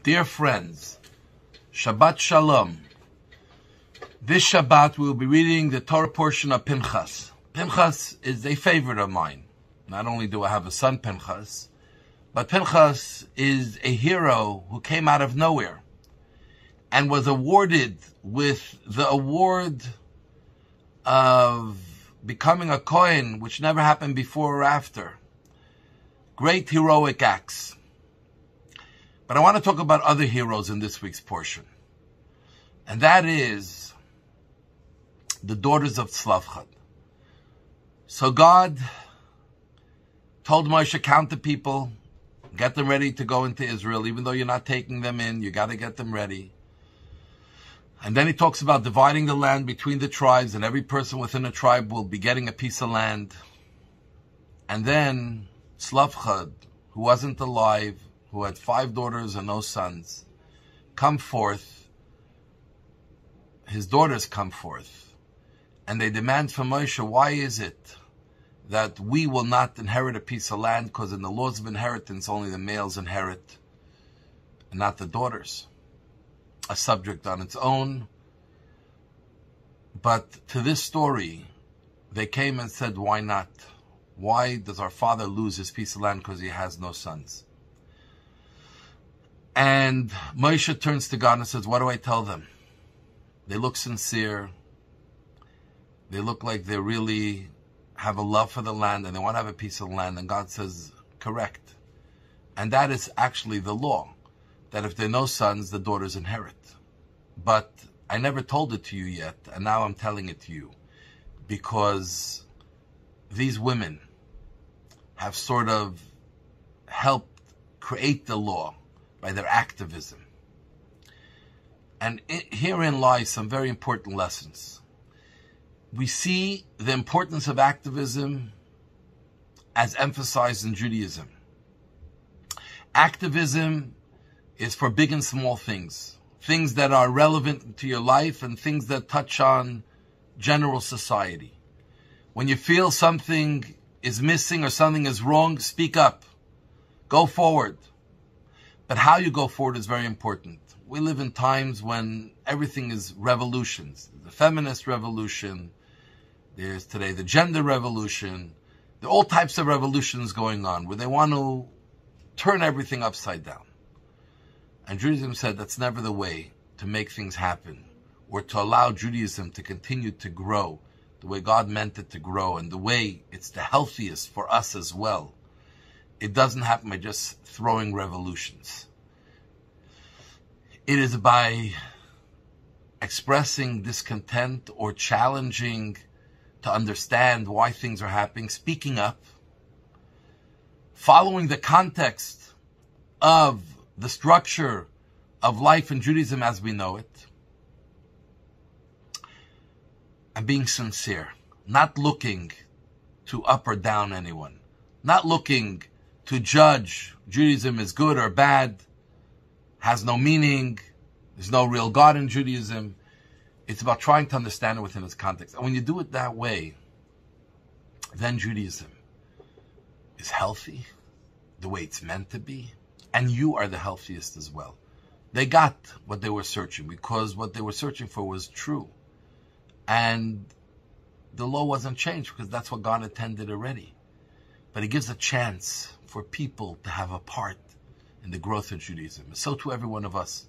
Dear friends, Shabbat Shalom. This Shabbat we will be reading the Torah portion of Pinchas. Pinchas is a favorite of mine. Not only do I have a son, Pinchas, but Pinchas is a hero who came out of nowhere and was awarded with the award of becoming a Kohen, which never happened before or after. Great heroic acts. But I want to talk about other heroes in this week's portion. And that is the daughters of Tzlavchad. So God told Moshe, count the people, get them ready to go into Israel. Even though you're not taking them in, you got to get them ready. And then he talks about dividing the land between the tribes, and every person within a tribe will be getting a piece of land. And then Tzlavchad, who wasn't alive, who had 5 daughters and no sons, come forth. His daughters come forth. And they demand from Moshe, why is it that we will not inherit a piece of land? Because in the laws of inheritance, only the males inherit and not the daughters. A subject on its own. But to this story, they came and said, why not? Why does our father lose his piece of land because he has no sons? And Moshe turns to God and says, what do I tell them? They look sincere. They look like they really have a love for the land and they want to have a piece of land. And God says, correct. And that is actually the law, that if there are no sons, the daughters inherit. But I never told it to you yet, and now I'm telling it to you, because these women have sort of helped create the law by their activism. And herein lies some very important lessons. We see the importance of activism as emphasized in Judaism. Activism is for big and small things. Things that are relevant to your life and things that touch on general society. When you feel something is missing or something is wrong, speak up. Go forward. But how you go forward is very important. We live in times when everything is revolutions. The feminist revolution, there's today the gender revolution. There are all types of revolutions going on where they want to turn everything upside down. And Judaism said that's never the way to make things happen, or to allow Judaism to continue to grow the way God meant it to grow and the way it's the healthiest for us as well. It doesn't happen by just throwing revolutions. It is by expressing discontent or challenging to understand why things are happening, speaking up, following the context of the structure of life in Judaism as we know it, and being sincere, not looking to up or down anyone, not looking to judge Judaism is good or bad, has no meaning, there's no real God in Judaism. It's about trying to understand it within its context. And when you do it that way, then Judaism is healthy, the way it's meant to be, and you are the healthiest as well. They got what they were searching, because what they were searching for was true. And the law wasn't changed because that's what God intended already. But it gives a chance for people to have a part in the growth of Judaism. So to every one of us.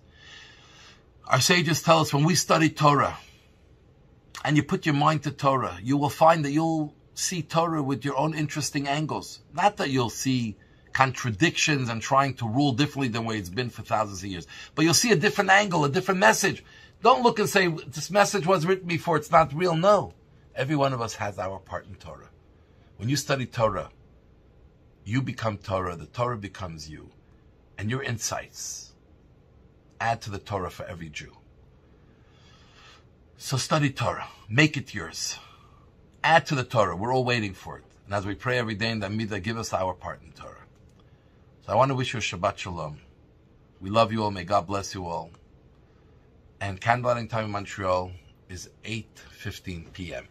Our sages tell us when we study Torah and you put your mind to Torah, you will find that you'll see Torah with your own interesting angles. Not that you'll see contradictions and trying to rule differently than the way it's been for thousands of years. But you'll see a different angle, a different message. Don't look and say, this message was written before, it's not real. No. Every one of us has our part in Torah. When you study Torah, you become Torah, the Torah becomes you. And your insights add to the Torah for every Jew. So study Torah. Make it yours. Add to the Torah. We're all waiting for it. And as we pray every day in the Amidah, give us our part in Torah. So I want to wish you a Shabbat Shalom. We love you all. May God bless you all. And candlelighting time in Montreal is 8:15 p.m.